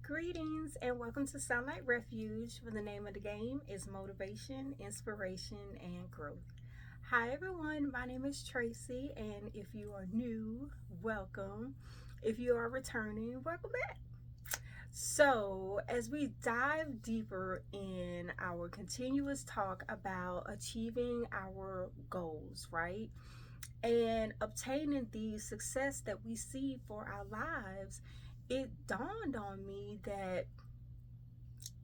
Greetings and welcome to Sunlight Refuge, where the name of the game is motivation, inspiration, and growth. Hi everyone, my name is Tracey, and if you are new, welcome. If you are returning, welcome back. So, as we dive deeper in our continuous talk about achieving our goals, right? And obtaining the success that we see for our lives, it dawned on me that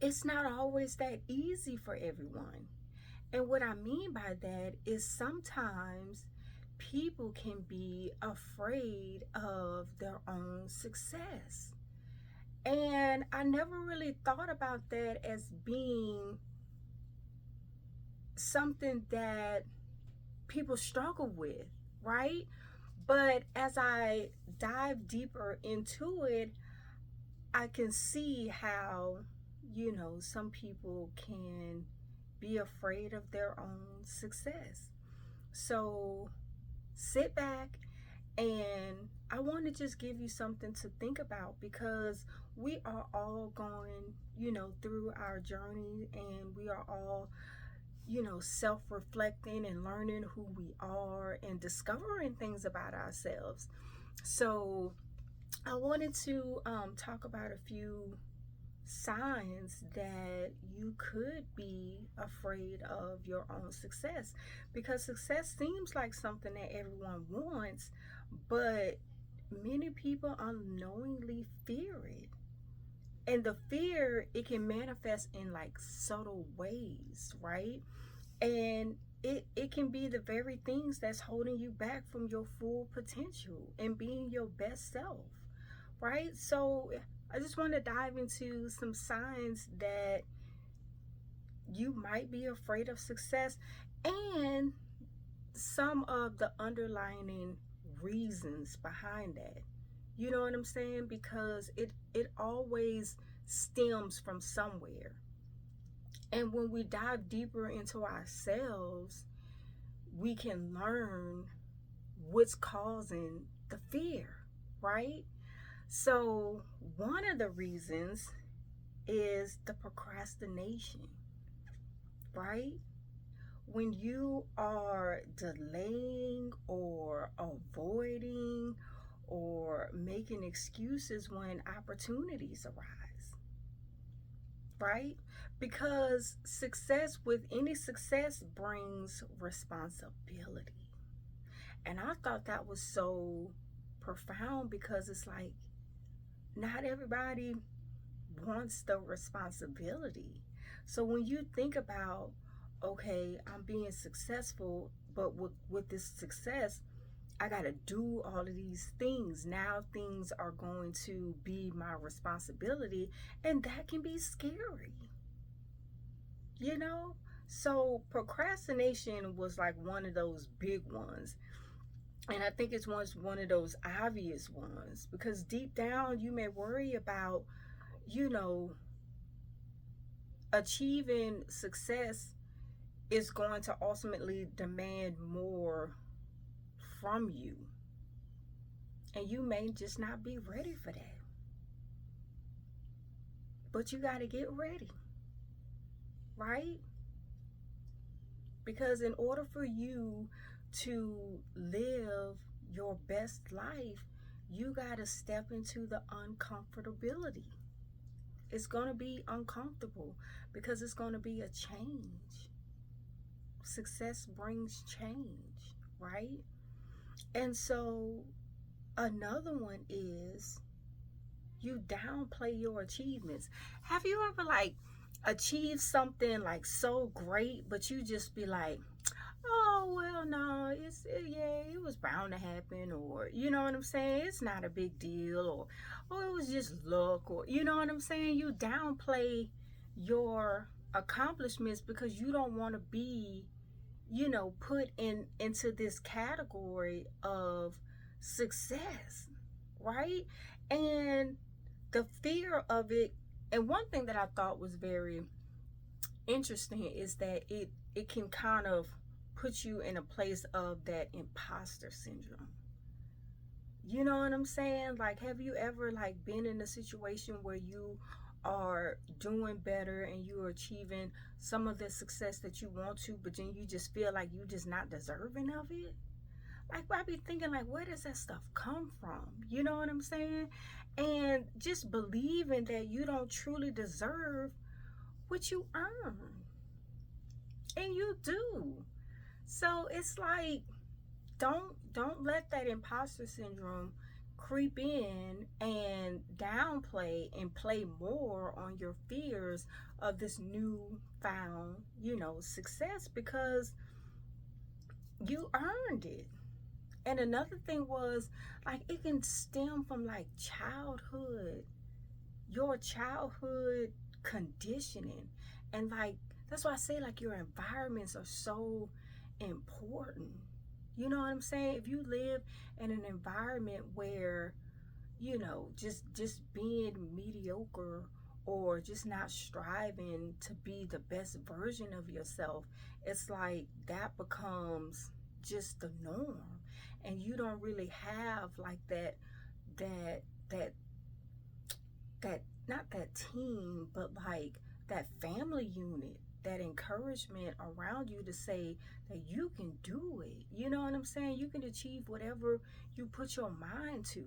it's not always that easy for everyone. And what I mean by that is sometimes people can be afraid of their own success. And I never really thought about that as being something that people struggle with, right? But as I dive deeper into it, I can see how, some people can be afraid of their own success. So sit back, and I want to just give you something to think about because we are all going, through our journey, and we are all, self reflecting and learning who we are and discovering things about ourselves. So I wanted to talk about a few signs that you could be afraid of your own success, because success seems like something that everyone wants, but many people unknowingly fear it. And the fear, it can manifest in like subtle ways, right? And it can be the very things that's holding you back from your full potential and being your best self, right? So I just want to dive into some signs that you might be afraid of success and some of the underlying reasons behind that. You know what I'm saying? Because it always stems from somewhere. And when we dive deeper into ourselves, we can learn what's causing the fear, right? So, one of the reasons is the procrastination, right? When you are delaying or avoiding or making excuses when opportunities arise, right? Because with any success brings responsibility. And I thought that was so profound because it's like not everybody wants the responsibility. So when you think about, okay, I'm being successful, but with this success, I got to do all of these things. Now things are going to be my responsibility, and that can be scary, you know? So procrastination was like one of those big ones. And I think it's one of those obvious ones because deep down you may worry about, you know, achieving success is going to ultimately demand more from you. And you may just not be ready for that. But you got to get ready, right? Because in order for you to live your best life, you got to step into the uncomfortability. It's going to be uncomfortable because it's going to be a change. Success brings change, right? And so another one is you downplay your achievements. Have you ever like achieved something like so great, but you just be like, oh well, no, yeah, it was bound to happen, or you know what I'm saying, it's not a big deal, or oh, it was just luck, or you know what I'm saying. You downplay your accomplishments because you don't want to be, put into this category of success, right? And the fear of it. And one thing that I thought was very interesting is that it can kind of put you in a place of that imposter syndrome. You know what I'm saying? Like, have you ever like been in a situation where you are doing better and you're achieving some of the success that you want to, but then you just feel like you just not deserving of it? Like, I be thinking, like, where does that stuff come from? You know what I'm saying? And just believing that you don't truly deserve what you earn. And you do. So it's like, don't let that imposter syndrome creep in and downplay and play more on your fears of this new found, success, because you earned it. And another thing was, like, it can stem from like childhood, your childhood conditioning. And like, that's why I say, like, your environments are so important. You know what I'm saying? If you live in an environment where, just being mediocre or just not striving to be the best version of yourself, it's like that becomes just the norm. And you don't really have like that that that not that team, but like that family unit, that encouragement around you to say that you can do it. You know what I'm saying? You can achieve whatever you put your mind to.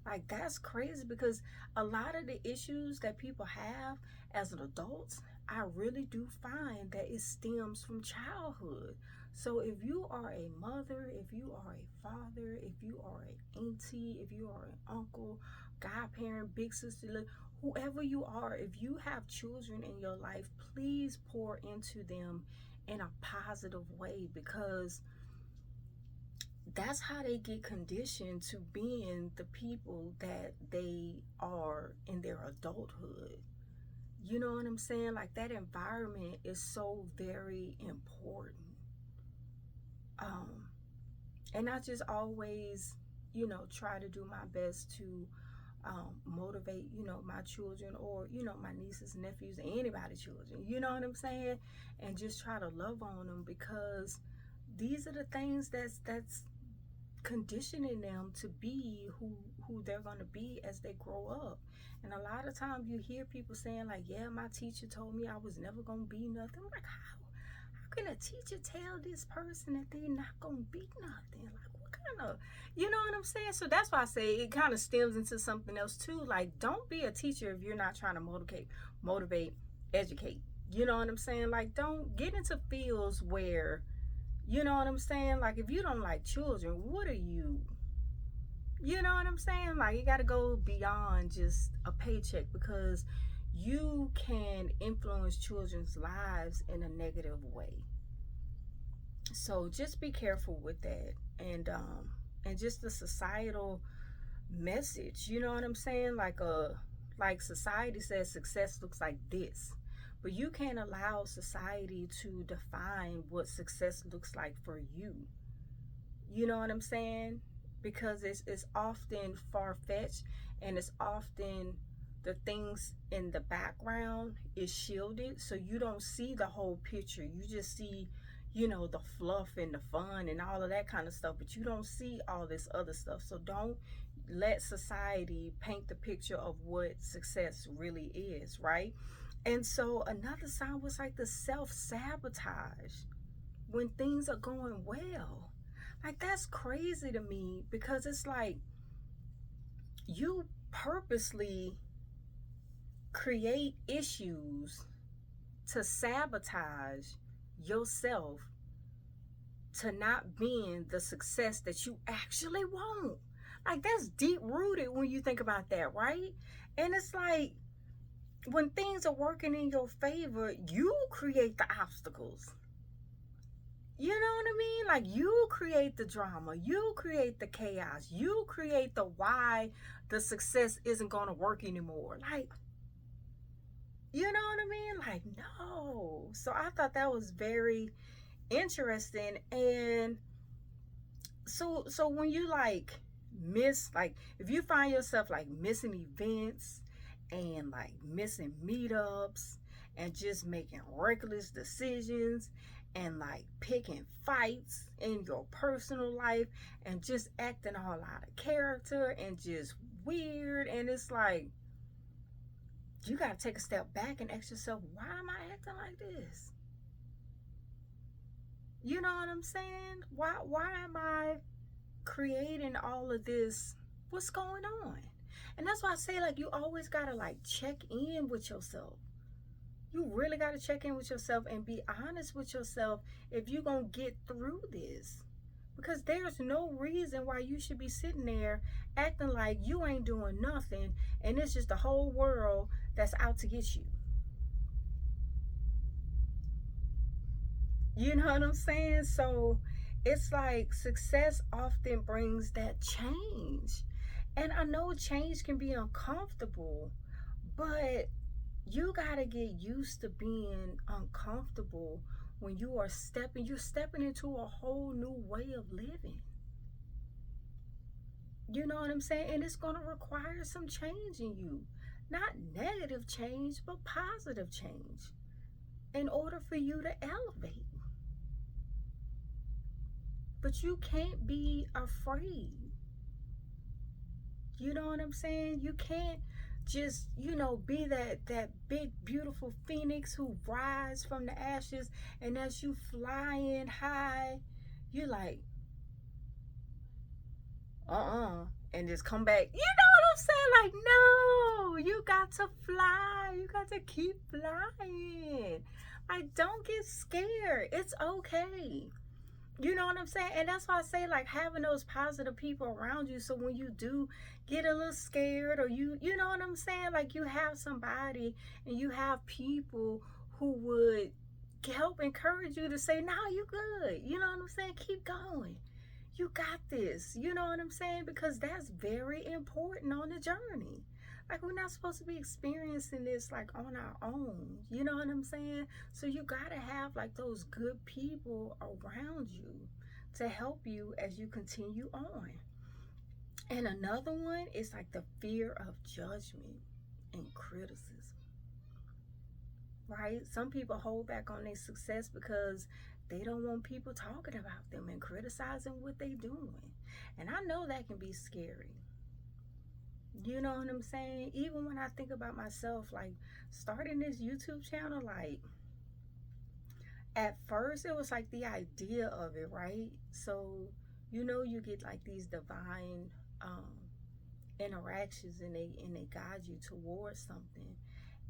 Like, that's crazy, because a lot of the issues that people have as an adults, I really do find that it stems from childhood. So if you are a mother, if you are a father, if you are an auntie, if you are an uncle, godparent, big sister, whoever you are, if you have children in your life, please pour into them in a positive way, because that's how they get conditioned to being the people that they are in their adulthood. You know what I'm saying? Like, that environment is so very important. Um, and I just always, try to do my best to motivate, my children, or, my nieces, nephews, anybody's children, you know what I'm saying? And just try to love on them, because these are the things that's conditioning them to be who they're going to be as they grow up. And a lot of times you hear people saying, like, yeah, my teacher told me I was never going to be nothing. I'm like, how can a teacher tell this person that they're not going to be nothing? Like, what kind of, you know what I'm saying? So that's why I say it kind of stems into something else too. Like, don't be a teacher if you're not trying to motivate, educate. You know what I'm saying? Like, don't get into fields where, you know what I'm saying? Like, if you don't like children, what are you? You know what I'm saying? Like, you got to go beyond just a paycheck, because you can influence children's lives in a negative way. So just be careful with that. And just the societal message, you know what I'm saying? Like society says success looks like this. But you can't allow society to define what success looks like for you. You know what I'm saying? Because it's often far-fetched, and it's often the things in the background is shielded, so you don't see the whole picture. You just see, the fluff and the fun and all of that kind of stuff, but you don't see all this other stuff. So don't let society paint the picture of what success really is, right? And so another sign was like the self-sabotage when things are going well. Like, that's crazy to me, because it's like you purposely create issues to sabotage yourself to not being the success that you actually want. Like, that's deep rooted when you think about that, right? And it's like, when things are working in your favor, you create the obstacles. You know what I mean? Like, you create the drama, you create the chaos, you create the why the success isn't going to work anymore. Like, you know what I mean? Like, no. So I thought that was very interesting. And so when you like miss, like, if you find yourself like missing events and like missing meetups and just making reckless decisions and like picking fights in your personal life and just acting all out of character and just weird. And it's like, you got to take a step back and ask yourself, why am I acting like this? You know what I'm saying? Why am I creating all of this? What's going on? And that's why I say, like, you always got to like check in with yourself. You really got to check in with yourself and be honest with yourself if you're going to get through this. Because there's no reason why you should be sitting there acting like you ain't doing nothing and it's just the whole world that's out to get you. You know what I'm saying? So it's like success often brings that change. And I know change can be uncomfortable, but you got to get used to being uncomfortable when you're stepping into a whole new way of living. You know what I'm saying? And it's going to require some change in you. Not negative change, but positive change in order for you to elevate. But you can't be afraid. You know what I'm saying? You can't just, be that big, beautiful phoenix who rise from the ashes, and as you flying high, you're like, and just come back. You know what I'm saying? Like, no, you got to fly. You got to keep flying. Like, don't get scared. It's okay. You know what I'm saying? And that's why I say, like, having those positive people around you, so when you do get a little scared, or you know what I'm saying? Like, you have somebody and you have people who would help encourage you to say, no, you good. You know what I'm saying? Keep going. You got this. You know what I'm saying? Because that's very important on the journey. Like, we're not supposed to be experiencing this like on our own. You know what I'm saying? So you gotta have like those good people around you to help you as you continue on. And another one is like the fear of judgment and criticism. Right? Some people hold back on their success because they don't want people talking about them and criticizing what they're doing. And I know that can be scary. You know what I'm saying? Even when I think about myself, like starting this YouTube channel, like at first it was like the idea of it, right? So, you get like these divine interactions, and they guide you towards something.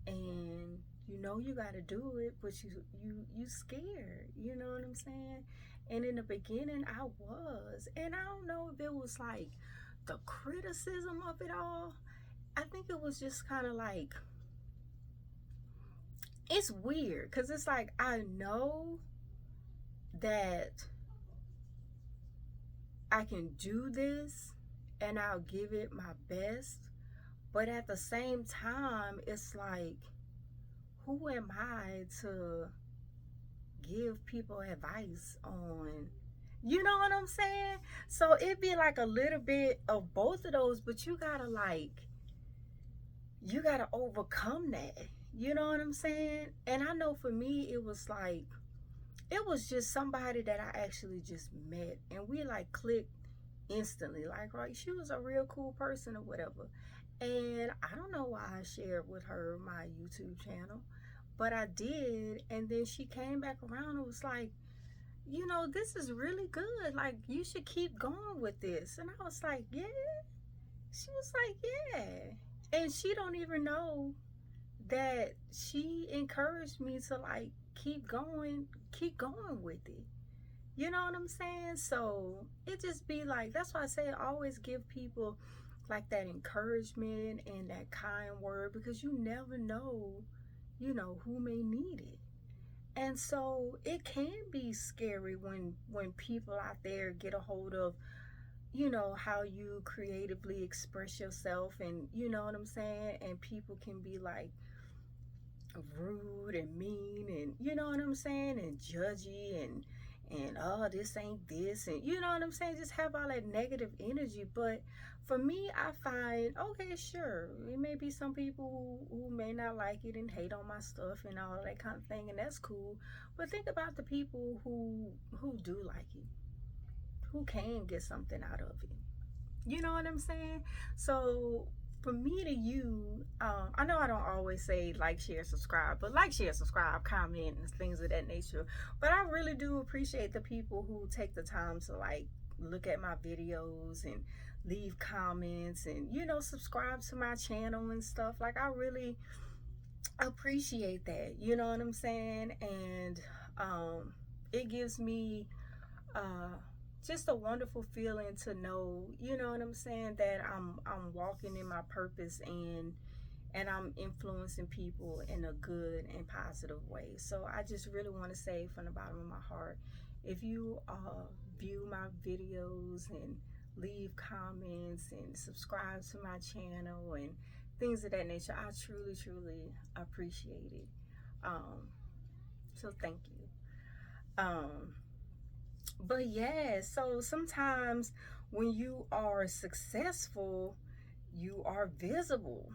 And you got to do it, but you scared. You know what I'm saying? And in the beginning I was, and I don't know if it was like the criticism of it all. I think it was just kind of like, it's weird because it's like, I know that I can do this and I'll give it my best, but at the same time it's like, who am I to give people advice on, you know what I'm saying? So it'd be like a little bit of both of those, but you gotta overcome that. You know what I'm saying? And I know for me, it was like, it was just somebody that I actually just met, and we like clicked instantly. Like, right, she was a real cool person or whatever. And I don't know why I shared with her my YouTube channel, but I did. And then she came back around and was like, this is really good. Like, you should keep going with this. And I was like, yeah. She was like, yeah. And she don't even know that she encouraged me to like keep going with it. You know what I'm saying? So it just be like, that's why I say I always give people like that encouragement and that kind word, because you never know, who may need it. And so it can be scary when people out there get a hold of, how you creatively express yourself, and you know what I'm saying? And people can be like rude and mean, and you know what I'm saying? And judgy, and oh, this ain't this, and you know what I'm saying, just have all that negative energy. But for me, I find, okay, sure, it may be some people who may not like it and hate on my stuff and all that kind of thing, and that's cool. But think about the people who do like it, who can get something out of it. You know what I'm saying? So for me to you, I know I don't always say like, share, subscribe, but like, share, subscribe, comment, and things of that nature. But I really do appreciate the people who take the time to like look at my videos and leave comments and subscribe to my channel and stuff. Like, I really appreciate that. You know what I'm saying? And it gives me uh just a wonderful feeling to know, you know what I'm saying, that I'm walking in my purpose, and I'm influencing people in a good and positive way. So I just really want to say from the bottom of my heart, if you view my videos and leave comments and subscribe to my channel and things of that nature, I truly appreciate it. So thank you. But yeah, so sometimes when you are successful, you are visible.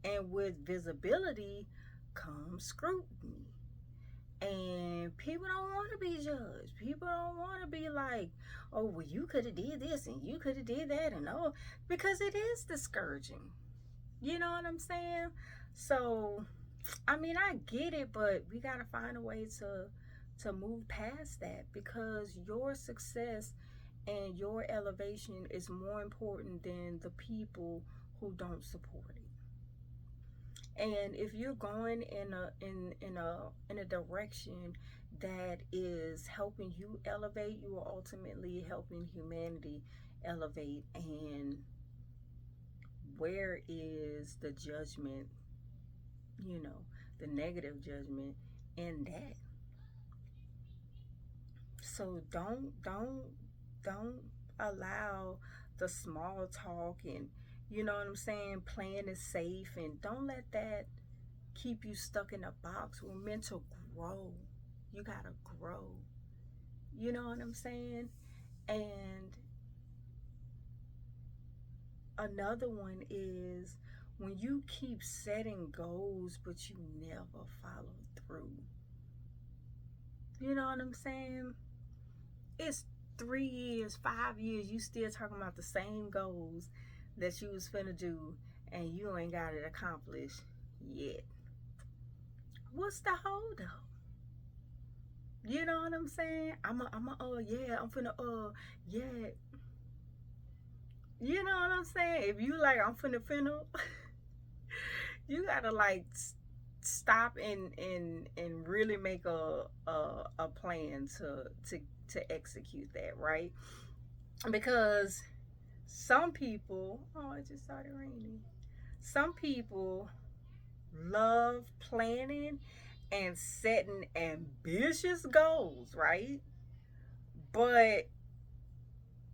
And with visibility comes scrutiny. And people don't want to be judged. People don't want to be like, oh, well, you could have did this and you could have did that, and oh, because it is discouraging. You know what I'm saying? So, I mean, I get it, but we got to find a way to move past that, because your success and your elevation is more important than the people who don't support it. And if you're going in a direction that is helping you elevate, you are ultimately helping humanity elevate. And where is the judgment, the negative judgment in that? So don't allow the small talk and, you know what I'm saying, playing it safe, and don't let that keep you stuck in a box. We're meant to grow. You gotta grow. You know what I'm saying? And another one is when you keep setting goals but you never follow through. You know what I'm saying? It's 3 years, 5 years, you still talking about the same goals that you was finna do, and you ain't got it accomplished yet. What's the hold up? You know what I'm saying? I'm finna, yeah. You know what I'm saying? If you like, I'm finna, you gotta like stop and really make a plan to execute that, right? Because some people, oh, it just started raining. Some people love planning and setting ambitious goals, right? But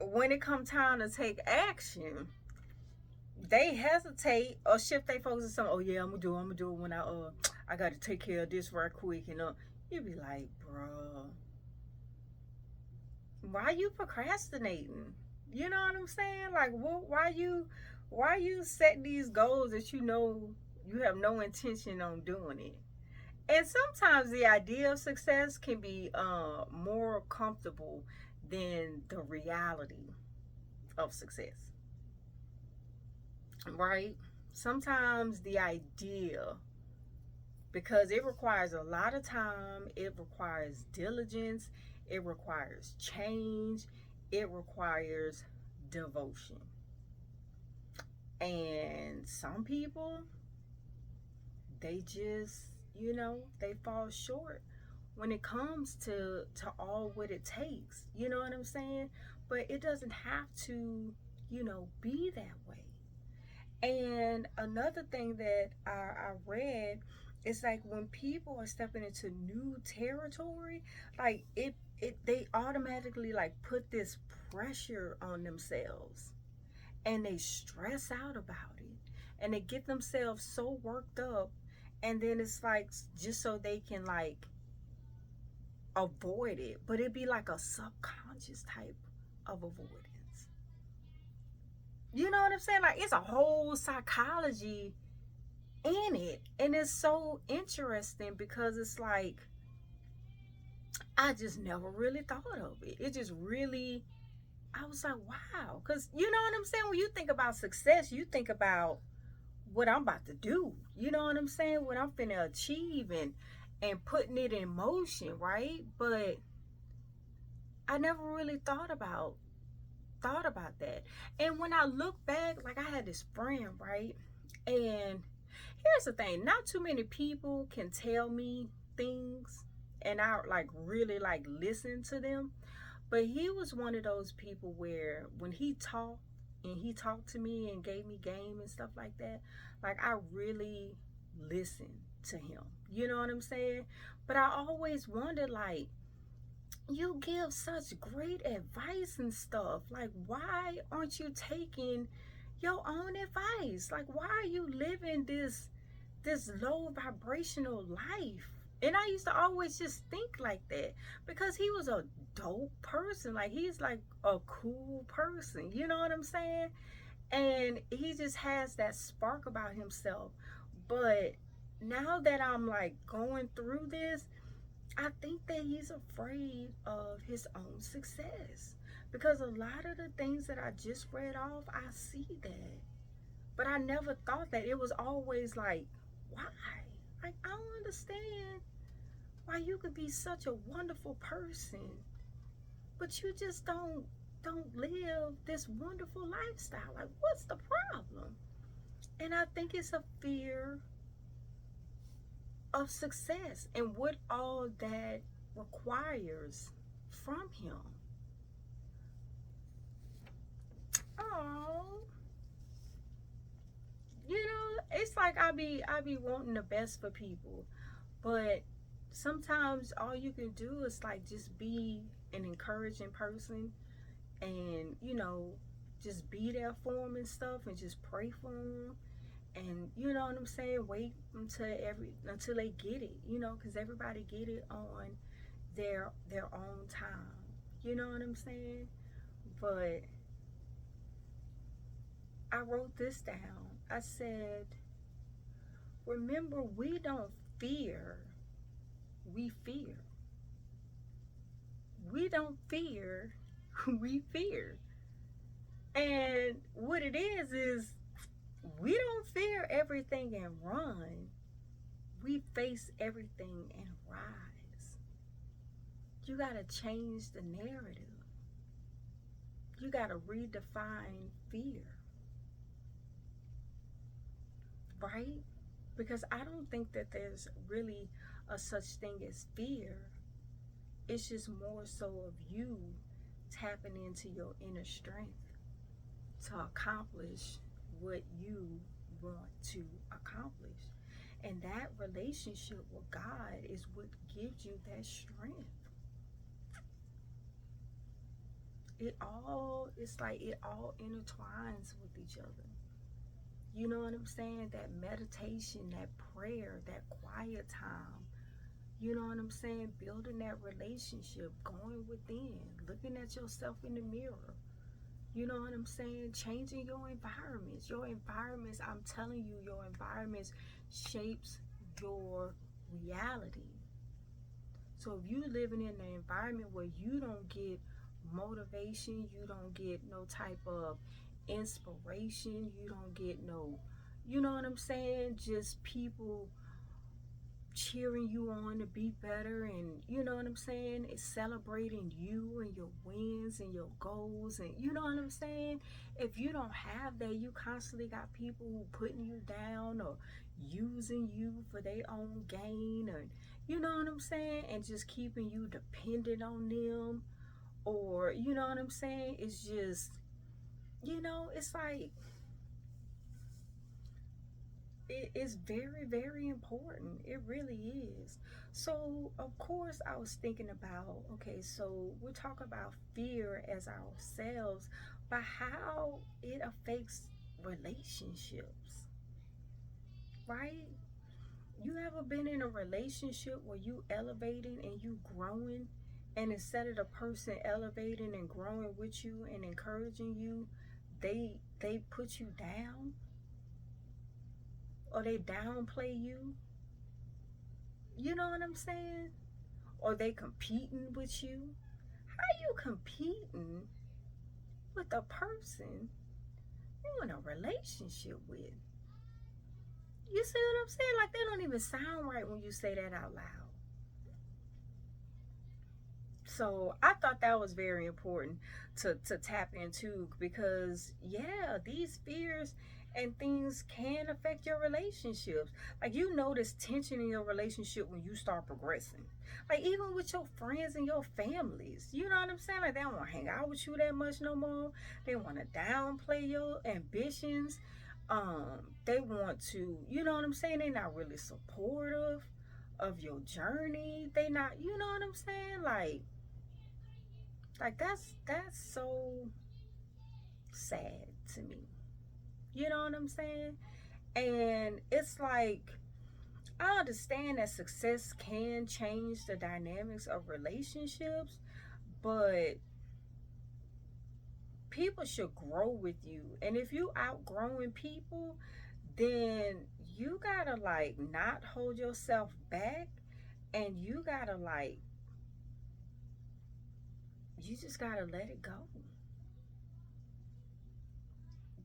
when it comes time to take action, they hesitate or shift their focus to something. Oh yeah, I'm gonna do it when I gotta take care of this right quick, and you be like, bro, why you procrastinating? You know what I'm saying? Like, why you set these goals that you have no intention on doing it? And sometimes the idea of success can be more comfortable than the reality of success, right? Sometimes the idea, because it requires a lot of time, it requires diligence, it requires change, it requires devotion. And some people, they just, they fall short when it comes to all what it takes. You know what I'm saying? But it doesn't have to, be that way. And another thing that I read is like when people are stepping into new territory, like they automatically like put this pressure on themselves, and they stress out about it, and they get themselves so worked up, and then it's like just so they can like avoid it, but it'd be like a subconscious type of avoidance. You know what I'm saying? Like it's a whole psychology in it. And it's so interesting because it's like I just never really thought of it. It just really, I was like, wow. Because you know what I'm saying? When you think about success, you think about what I'm about to do. You know what I'm saying? What I'm finna achieve and putting it in motion, right? But I never really thought about that. And when I look back, like I had this friend, right? And here's the thing, not too many people can tell me things and I like really like listen to them. But he was one of those people where when he talked to me and gave me game and stuff like that, like I really listened to him. You know what I'm saying? But I always wondered like you give such great advice and stuff. Like why aren't you taking your own advice? Like why are you living this low vibrational life? And I used to always just think like that because he was a dope person. Like he's like a cool person. You know what I'm saying? And he just has that spark about himself. But now that I'm like going through this, I think that he's afraid of his own success. Because a lot of the things that I just read off, I see that. But I never thought that. It was always like, why? Like I don't understand why you could be such a wonderful person, but you just don't live this wonderful lifestyle. Like what's the problem? And I think it's a fear of success and what all that requires from him. Oh, you know, it's like I be wanting the best for people, but sometimes all you can do is like just be an encouraging person and just be there for them and stuff and just pray for them and you know what I'm saying, wait until they get it, because everybody get it on their own time. You know what I'm saying? But I wrote this down. I said, remember, we don't fear, we fear. We don't fear, we fear. And what it is we don't fear everything and run. We face everything and rise. You got to change the narrative. You got to redefine fear. Right? Because I don't think that there's really a such thing as fear. It's just more so of you tapping into your inner strength to accomplish what you want to accomplish. And that relationship with God is what gives you that strength. It's like it all intertwines with each other. You know what I'm saying? That meditation, that prayer, that quiet time. You know what I'm saying? Building that relationship, going within, looking at yourself in the mirror. You know what I'm saying? Changing your environments. Your environments, I'm telling you, your environments shapes your reality. So if you're living in an environment where you don't get motivation, you don't get no type of inspiration, you don't get no, you know what I'm saying? Just people cheering you on to be better, and you know what I'm saying, it's celebrating you and your wins and your goals, and you know what I'm saying. If you don't have that, you constantly got people who putting you down or using you for their own gain, or you know what I'm saying, and just keeping you dependent on them, or you know what I'm saying, it's just, it's like it's very, very important. It really is. So, of course, I was thinking about, okay, so we're talking about fear as ourselves, but how it affects relationships, right? You ever been in a relationship where you elevating and you growing, and instead of the person elevating and growing with you and encouraging you, they put you down, or they downplay you? You know what I'm saying? Or they competing with you? How you competing with a person you in a relationship with? You see what I'm saying? Like, that don't even sound right when you say that out loud. So I thought that was very important to tap into, because yeah, these fears and things can affect your relationships. Like, you notice tension in your relationship when you start progressing. Like, even with your friends and your families, you know what I'm saying? Like, they don't want to hang out with you that much no more. They want to downplay your ambitions. They want to, you know what I'm saying? They're not really supportive of your journey. They not, you know what I'm saying? Like, that's so sad to me. You know what I'm saying? And it's like, I understand that success can change the dynamics of relationships, but people should grow with you. And if you outgrowing people, then you gotta like not hold yourself back, and you gotta like, you just gotta let it go.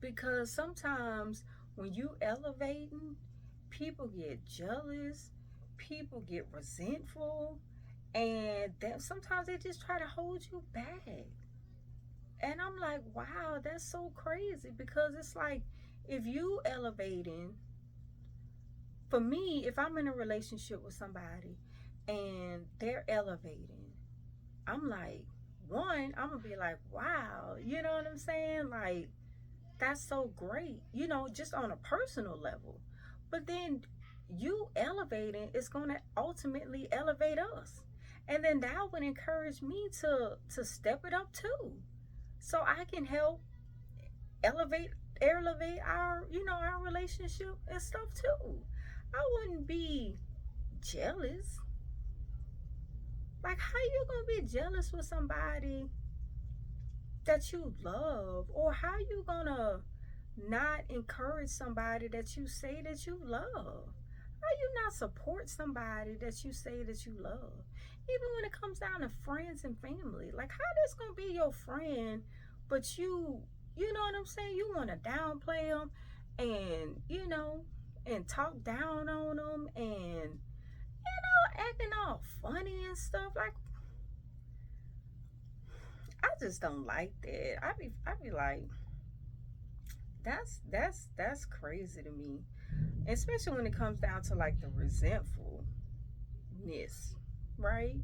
Because sometimes when you elevating, people get jealous, people get resentful, and then sometimes they just try to hold you back. And I'm like, wow, that's so crazy, because it's like, if you elevating, for me, if I'm in a relationship with somebody and they're elevating, I'm like, one, I'm gonna be like, wow, you know what I'm saying? Like, that's so great, you know, just on a personal level. But then you elevating is going to ultimately elevate us. And then that would encourage me to step it up too. So I can help elevate elevate our, you know, our relationship and stuff too. I wouldn't be jealous. Like, how you going to be jealous with somebody that you love? Or how you going to not encourage somebody that you say that you love? How you not support somebody that you say that you love? Even when it comes down to friends and family. Like, how this gonna be your friend, but you know what I'm saying? You want to downplay them, and you know, and talk down on them, and you know, acting all funny and stuff. Like, I just don't like that. I be like, that's crazy to me, especially when it comes down to like the resentfulness, right?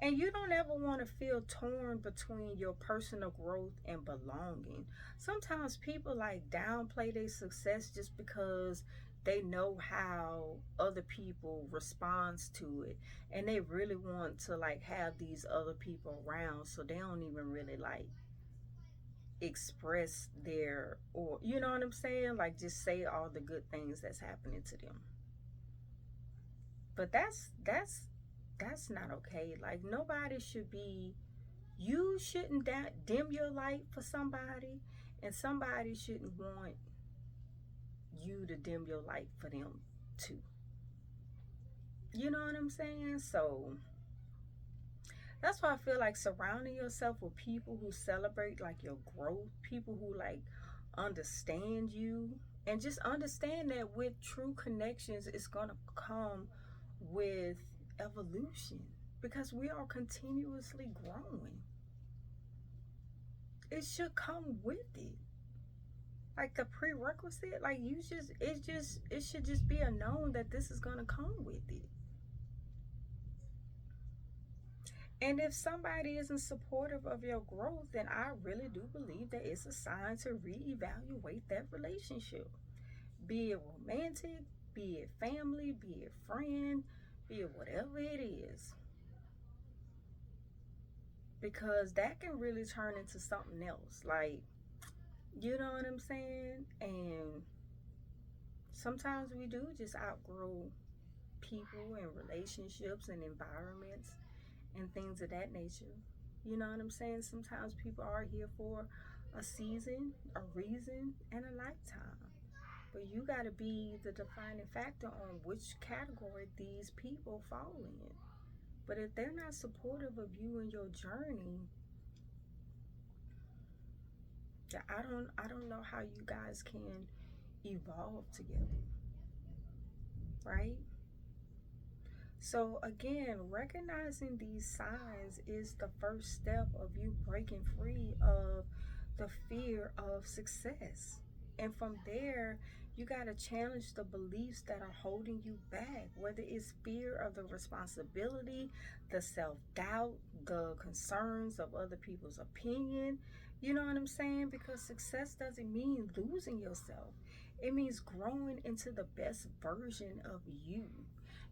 And you don't ever want to feel torn between your personal growth and belonging. Sometimes people like downplay their success just because they know how other people responds to it, and they really want to like have these other people around, so they don't even really like express their, or you know what I'm saying, like just say all the good things that's happening to them. But that's not okay. Like, nobody should be, you shouldn't dim your light for somebody, and somebody shouldn't want you to dim your light for them too. You know what I'm saying? So that's why I feel like surrounding yourself with people who celebrate like your growth, people who like understand you, and just understand that with true connections, it's gonna come with evolution, because we are continuously growing. It should come with it. Like, the prerequisite, like, it should just be a known that this is gonna come with it. And if somebody isn't supportive of your growth, then I really do believe that it's a sign to reevaluate that relationship. Be it romantic, be it family, be it friend, be it whatever it is. Because that can really turn into something else. Like, you know what I'm saying? And sometimes we do just outgrow people and relationships and environments and things of that nature. You know what I'm saying? Sometimes people are here for a season, a reason, and a lifetime. But you got to be the defining factor on which category these people fall in. But if they're not supportive of you and your journey, I don't know how you guys can evolve together, right? So again, recognizing these signs is the first step of you breaking free of the fear of success. And from there, you got to challenge the beliefs that are holding you back, whether it's fear of the responsibility, the self doubt, the concerns of other people's opinion. You know what I'm saying? Because success doesn't mean losing yourself, it means growing into the best version of you.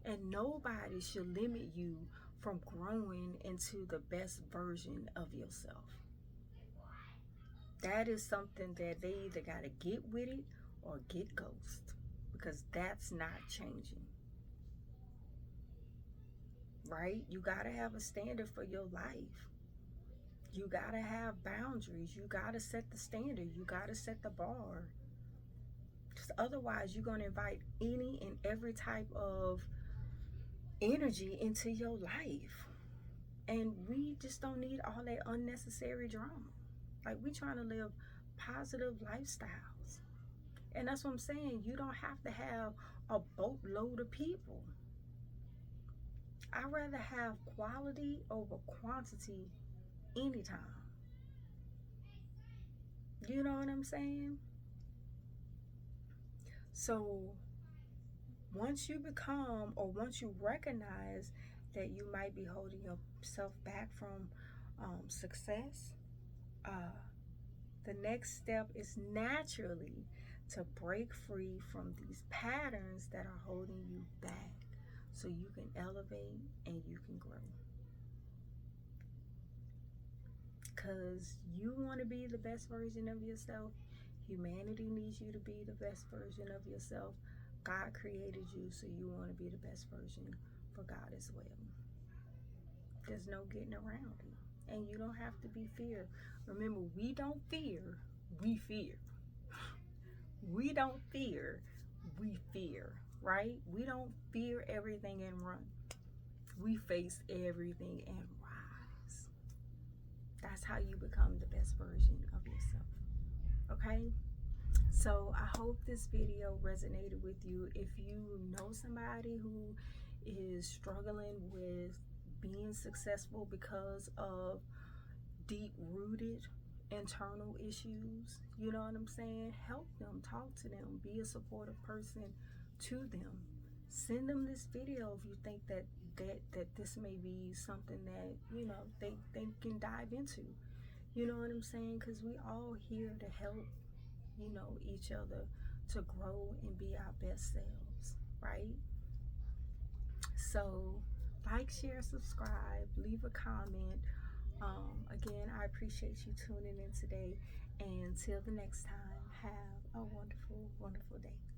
And nobody should limit you from growing into the best version of yourself. That is something that they either got to get with it or get ghost, because that's not changing, right? You got to have a standard for your life. You got to have boundaries. You got to set the standard. You got to set the bar. Because otherwise, you're going to invite any and every type of energy into your life. And we just don't need all that unnecessary drama. Like, we trying to live positive lifestyles. And that's what I'm saying. You don't have to have a boatload of people. I'd rather have quality over quantity anytime. You know what I'm saying? So once you become, or once you recognize that you might be holding yourself back from success, the next step is naturally to break free from these patterns that are holding you back so you can elevate and you can grow. Because you want to be the best version of yourself. Humanity needs you to be the best version of yourself. God created you, so you want to be the best version for God as well. There's no getting around it. And you don't have to be fear. Remember, we don't fear, we fear. We don't fear, we fear, right? We don't fear everything and run. We face everything and rise. That's how you become the best version of yourself. Okay? So I hope this video resonated with you. If you know somebody who is struggling with being successful because of deep-rooted internal issues, you know what I'm saying? Help them, talk to them, be a supportive person to them. Send them this video if you think that this may be something that, you know, they can dive into. You know what I'm saying? Because we all here to help, you know, each other to grow and be our best selves, right? So like, share, subscribe, leave a comment. Again, I appreciate you tuning in today, and until the next time, have a wonderful, wonderful day.